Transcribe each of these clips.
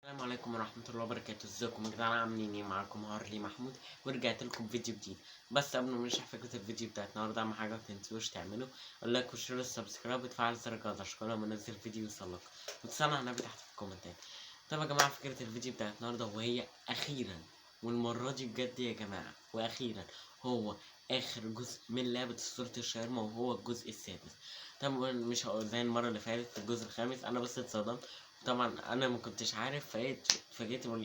السلام عليكم ورحمة الله وبركاته، ازيكم يا جدعان؟ عاملين ايه؟ معاكم هارلي محمود ورجعت لكم بفيديو جديد. بس قبل ما نشرح فكرة الفيديو بتاعت النهاردة، أهم حاجة متنسوش تعملوا اللايك والشير والسبسكرايب وتفعلوا زر الجرس عشان كل ما انزل فيديو يوصلك، وتصلوا على النبي تحت في الكومنتات. طب يا جماعة، فكرة الفيديو بتاعت النهاردة وهي أخيرا، والمرة دي بجد يا جماعة، وأخيرا هو آخر جزء من لعبة أسطورة الشاورما، وهو الجزء السادس. طبعا مش هقول زي المرة اللي فاتت في الجزء الخامس، أنا بس اتصدمت. طبعا انا ما كنتش عارف، اتفاجئت انتوا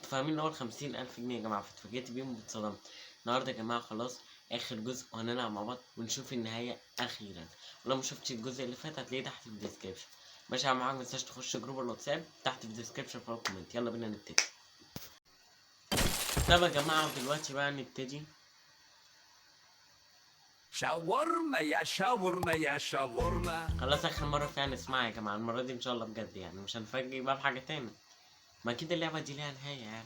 فاهمين ان هو 50,000 جنيه يا جماعه، فاتفاجئت بيهم واتصدمت. النهارده يا جماعه خلاص اخر جزء، وهنلعب مع بعض ونشوف النهايه اخيرا. ولو ما شفتش الجزء اللي فات هتلاقيه تحت في الديسكربشن. ماشي يا جماعه، متنساش تخش جروب الواتساب تحت في الديسكربشن في الكومنت. يلا بينا نبتدي. طب يا جماعه دلوقتي بقى نبتدي. شاورما يا شاورما يا شاورما. خلاص اخر مره فيها نسمعها يا جماعه، المره دي ان شاء الله بجد، يعني مش هنفاجئ بقى بحاجه تاني. ما اكيد اللعبه دي ليها نهايه يعني.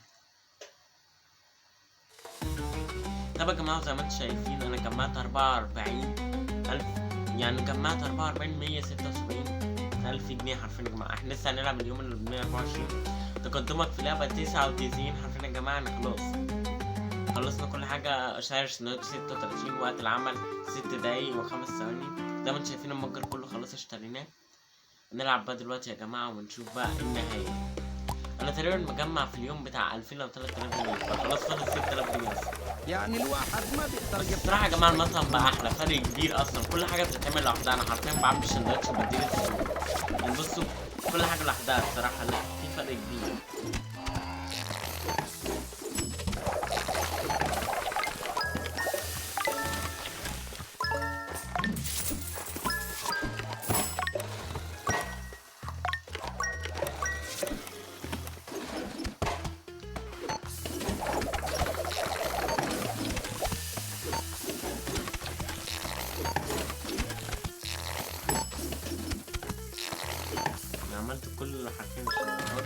طب يا جماعة، زي ما انتم شايفين أنا جمعت 44,000، يعني جمعت 44,176,000 جنيه حرفيا يا جماعة. احنا لسه هنلعب اليوم اللي ب 124. تقدمك في لعبة 99 حرفيا يا جماعة. أنا خلصنا كل حاجة. شهر سنوك 36، وقت العمل 6 دقايق و5 ثواني. زي ما انتم شايفين المتجر كله خلاص اشتريناه. نلعب بقى دلوقتي يا جماعة ونشوف بقى النهاية. أنا تقريبا مجمع في اليوم بتاع 2000 أو 3000 جنيه، فخلاص فاضل 6000 جنيه بس. يعني الواحد ما بيقدر بس يفتح الصراحة يا جماعة المطعم بقى أحلى، فرق كبير أصلا. كل حاجة بتتعمل لوحدها، أنا حرفيا بعمل السندوتش وبديله الزبون. يعني بصوا، كل حاجة لوحدها الصراحة، لا في فرق كبير. أنا عملت كل حرفيا الشغلات.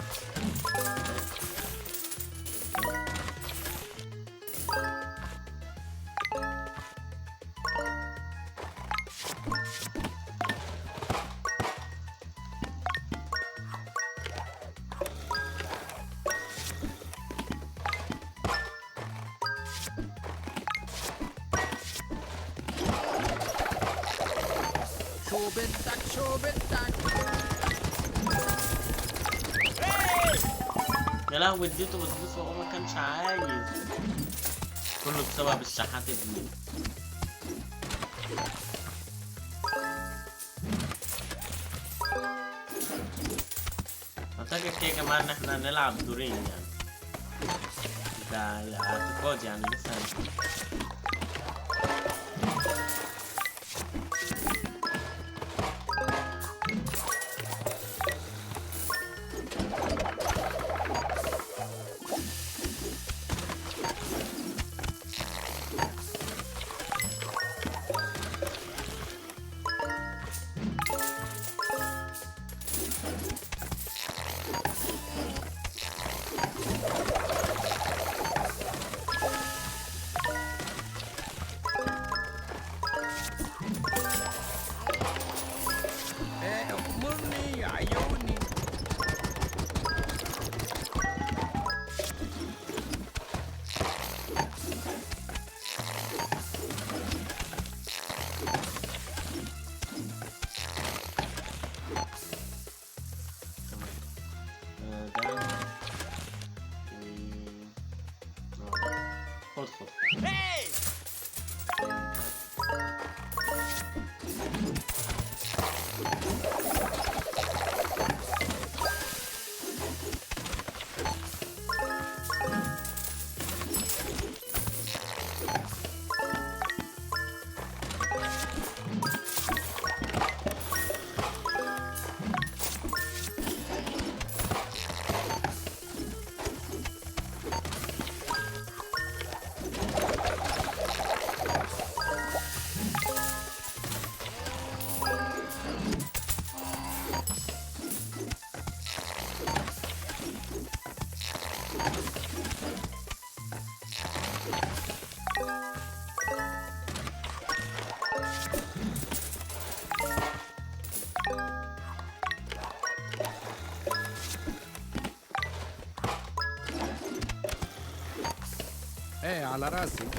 شو بدك شو بدك. يا لهوي، اديته بسبوسة وهو ما كانش عايز. كله بسبب الشحات ابني. أعتقد كده يا جماعة إن احنا هنلعب دورين يعني. ده الاعتقاد يعني، لسه هنشوف. ايه على راسي.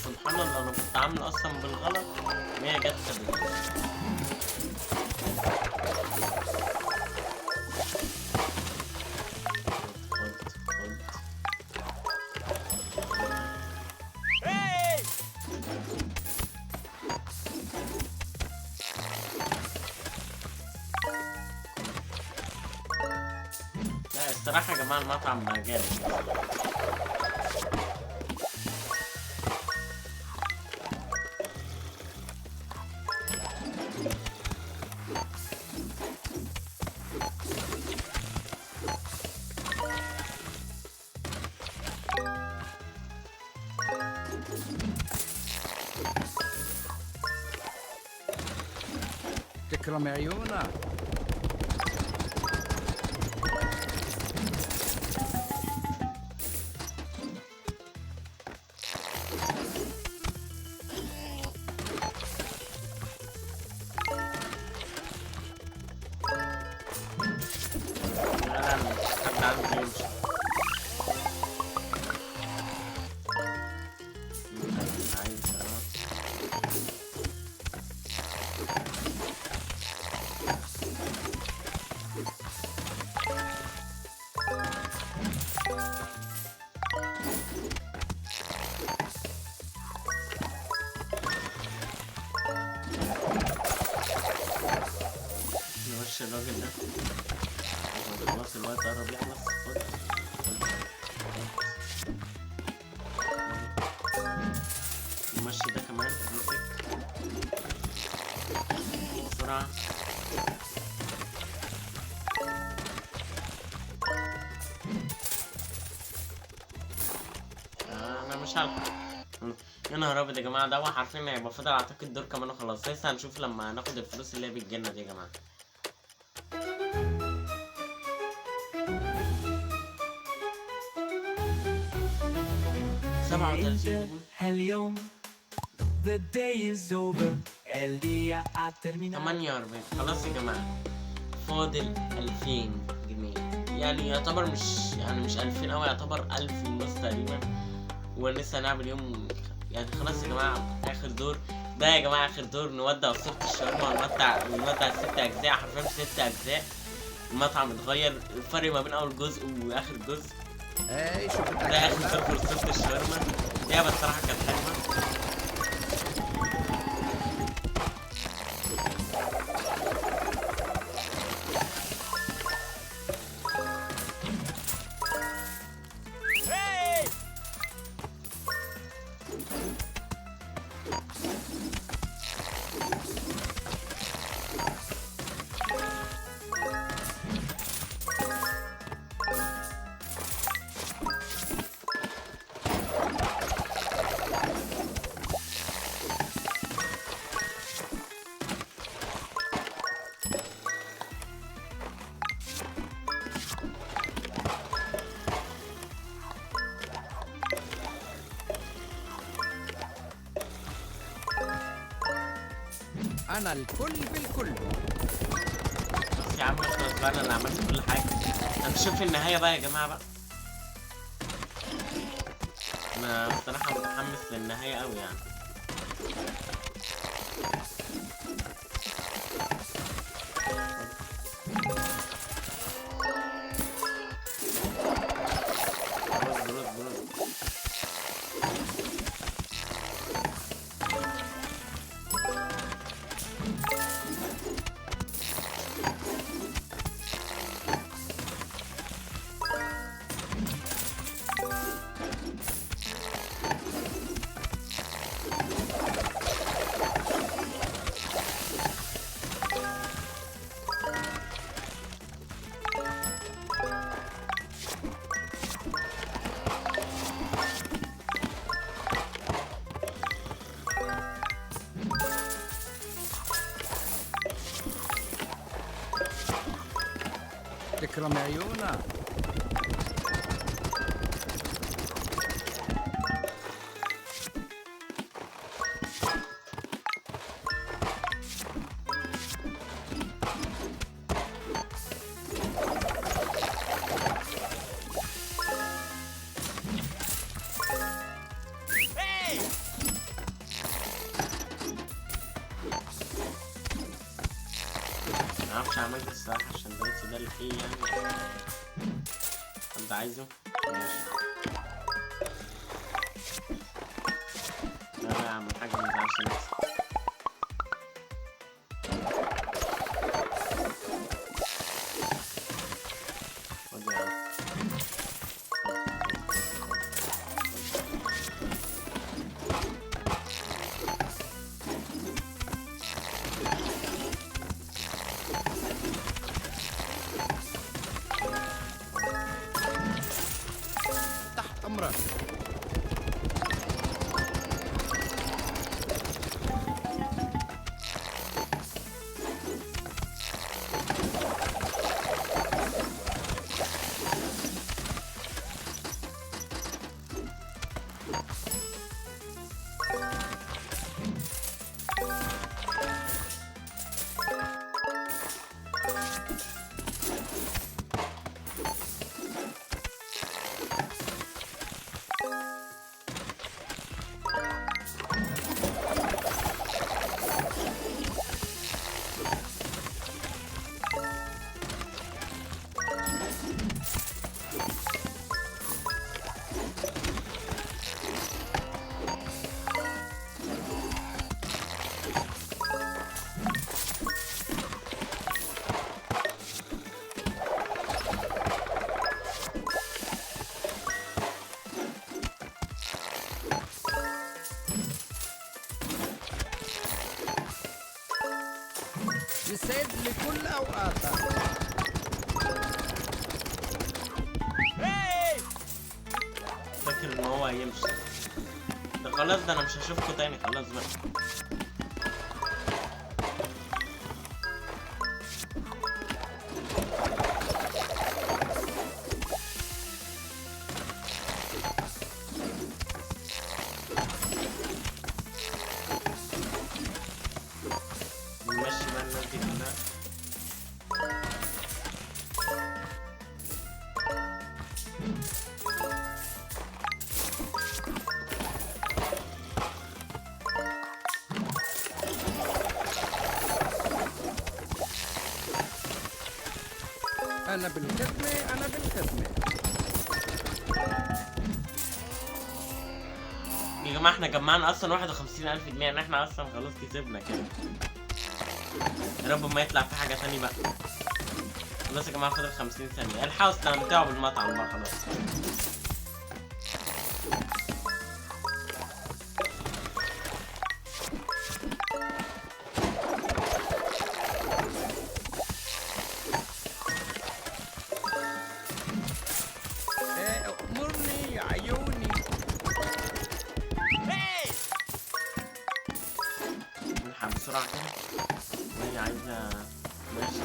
سبحان الله، انا كنت عامله اصلا بالغلط وهي جت سابتني. خد. لا الصراحة يا جماعة المطعم بقى جامد. تكرم عيونك. لا مش حد عندي يمشي. عايز نمشي الراجل ده. خلاص الوقت قرب يخلص. نمشي ده كمان. امسك بسرعة. انا مش هلحق. يا نهار ابيض يا جماعة، ده عارفين هيبقى فاضل اعتقد دور كمان وخلاص. لسه هنشوف لما ناخد الفلوس اللي هي بتجيلنا دي يا جماعة. اليوم the day is over. El día ha terminado. 48. خلاص يا جماعة فاضل 2000 جنيه، يعني يعتبر مش 2000 أوي، يعتبر 1500 تقريبا. ولسه هنعمل يوم يعني. خلاص يا جماعة آخر دور ده يا جماعة، آخر دور نودع صورة الشاورما ونودع الست أجزاء، حرفيا 6 أجزاء. المطعم اتغير، الفرق ما بين أول جزء وآخر جزء. ايه شو بدك ده آخر دور في صورة الشاورما. لعبة الصراحة كانت حلوة. انا الكل بالكل. بس يا عم خلاص بقى، انا اللي عملت كل حاجة. هنشوف النهاية بقى يا جماعة بقى. انا بصراحة متحمس للنهاية اوي يعني. برز. تكرم عيونك. معرفش عملت الصراحة عشان ده اللي فيه يعني. حد عايزه؟ ماشي. لا لا اعمل حاجة متزعلش نفسك. خد يا عم. تحت أمرك. يسعد لكل أوقاتك. فاكر ان هو هيمشي. ده خلاص، ده انا مش هشوفكوا تاني خلاص بقى. نمشي بقى الناس دي كلها. أنا بالخدمة، أنا بالخدمة. يا جماعة احنا جمعنا اصلا 51,000 جنيه، يعني احنا اصلا خلاص كسبنا كده. يا رب ما يطلع في حاجة تاني بقى. خلاص يا جماعة فاضل 50 ثانية، الحقوا استمتعوا بالمطعم بقى خلاص. أمرني يا عيوني. نلحق بسرعة كده. وهي عايزة. ماشي.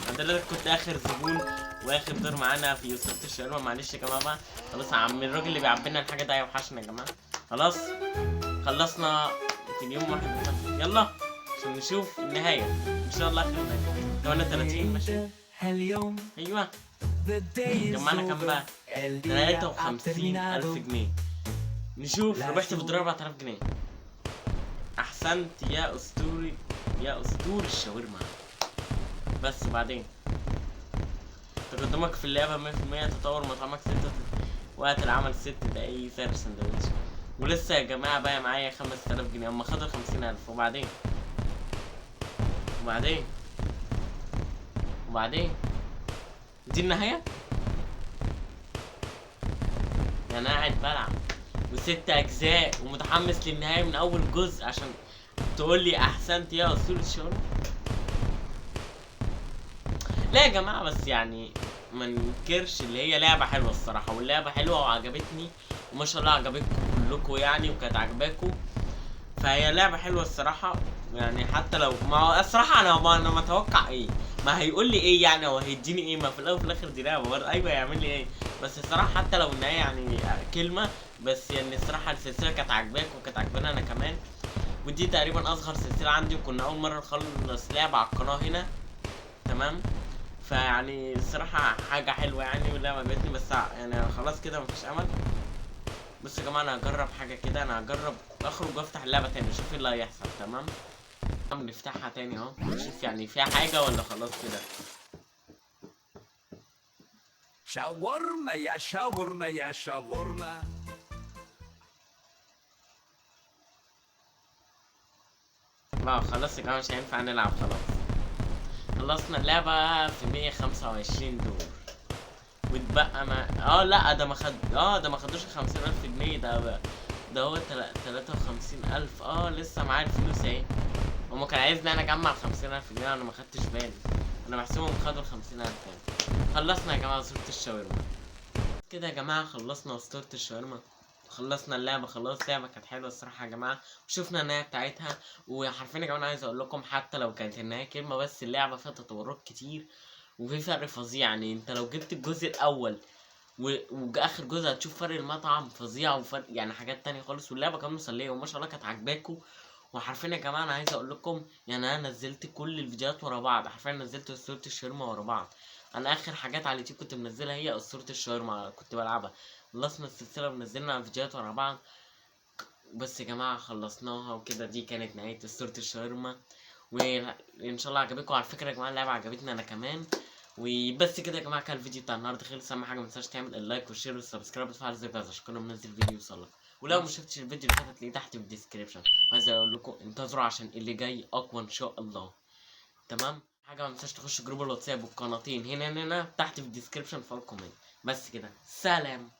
انا دلوقتي كنت اخر زبون واخر دور معانا في وصلة الشاورما. معلش يا جماعة بقى. خلاص يا عم الراجل اللي بيعبي لنا الحاجة ده هيوحشنا يا جماعة. خلاص خلصنا في اليوم 51. يلا عشان نشوف النهاية ان شاء الله. اخر نهاية 38 ماشي. اليوم ايوه the day is جمعنا كام بقى؟ over. El día 53,000 terminado. جنيه. نشوف ربحت في الدولار 4000 جنيه. احسنت يا اسطوري، يا اسطوري الشاورما. بس بعدين تقدمك في اللعبة 100%. تطور مطعمك 6 وقت العمل 6 دقايق سعر السندوتش. ولسه يا جماعة بقى معايا 5000 جنيه. اما خدوا 50,000 وبعدين دي النهاية. يعني انا قاعد بلعب و6 اجزاء ومتحمس للنهاية من اول جزء عشان تقول لي احسنت يا اسطوري الشاورما. لا يا جماعة بس يعني ما ننكرش اللي هي لعبة حلوة الصراحة، واللعبة حلوة وعجبتني وما شاء الله عجبتكم كلكم يعني وكانت عجباكم. فهي لعبة حلوة الصراحة يعني. حتى لو ما هو الصراحة انا متوقع ايه، ما هيقول لي ايه يعني، هو هيديني ايه؟ ما في الاول وفي الاخر دي لعبة برضه، ايوه هيعمل لي ايه؟ بس الصراحة حتى لو النهاية يعني كلمة بس، يعني الصراحة السلسلة كانت عاجباك وكانت عاجبانا انا كمان. ودي تقريبا اصغر سلسلة عندي، وكنا اول مرة نخلص لعبة على القناة هنا، تمام. فيعني الصراحة حاجة حلوة يعني، واللعبة عجبتني. بس يعني خلاص كده مفيش امل. بصوا يا جماعة انا هجرب حاجة كده، انا هجرب اخرج وافتح اللعبة تاني اشوف ايه اللي هيحصل، تمام. نفتحها تاني اهو نشوف يعني فيها حاجة ولا خلاص كده. شاورما يا شاورما يا شاورما. لا خلاص يا جماعة مش هينفع نلعب خلاص. خلصنا اللعبة في 125 دور. واتبقى ما لا ده ما خد ده ما خدوش 50,000 جنيه. ده هو 53,000. لسه معايا الفلوس اهي. هما كان عايزني انا اجمع 50,000 جنيه، انا ما خدتش بالي، انا بحسبهم خدوا 50,000 يعني. خلصنا يا جماعة أسطورة الشاورما كده يا جماعة. خلصنا أسطورة الشاورما، خلصنا اللعبة خلاص. اللعبة كانت حلوة الصراحة يا جماعة، وشوفنا النهاية بتاعتها. وحرفيا يا جماعة عايز اقول لكم حتى لو كانت النهاية كلمة بس، اللعبة فيها تطورات كتير وفي فرق فظيع. يعني انت لو جبت الجزء الاول واخر جزء هتشوف فرق المطعم فظيع، وفرق يعني حاجات تانية خالص. واللعبة كمان مسلية وما شاء الله كانت عاجباكم. وحرفيا يا جماعة انا عايز اقول لكم يعني انا نزلت كل الفيديوهات ورا بعض، حرفيا نزلت أسطورة الشاورما ورا بعض. انا اخر حاجات على اليوتيوب كنت منزلها هي أسطورة الشاورما، كنت بلعبها. خلصنا السلسلة ونزلنا فيديوهات ورا بعض. بس يا جماعة خلصناها وكده. دي كانت نهاية أسطورة الشاورما، وان شاء الله عجبكم. على فكرة يا جماعة اللعبة عجبتني انا كمان. وبس كده يا جماعة كان الفيديو بتاع النهارده خلص. اهم حاجة متنساش تعمل اللايك والشير والسبسكرايب وتفعل زر الجرس عشان كنا بننزل فيديو يوصلك. ولو ما شفتش الفيديو اللي فات هتلاقيه تحت في الديسكريبشن. عايز اقول لكم انتظروا عشان اللي جاي اقوى ان شاء الله، تمام. حاجة ما تنساش تخش جروب الواتساب والقناتين هنا تحت في الديسكريبشن في الكومنت. بس كده، سلام.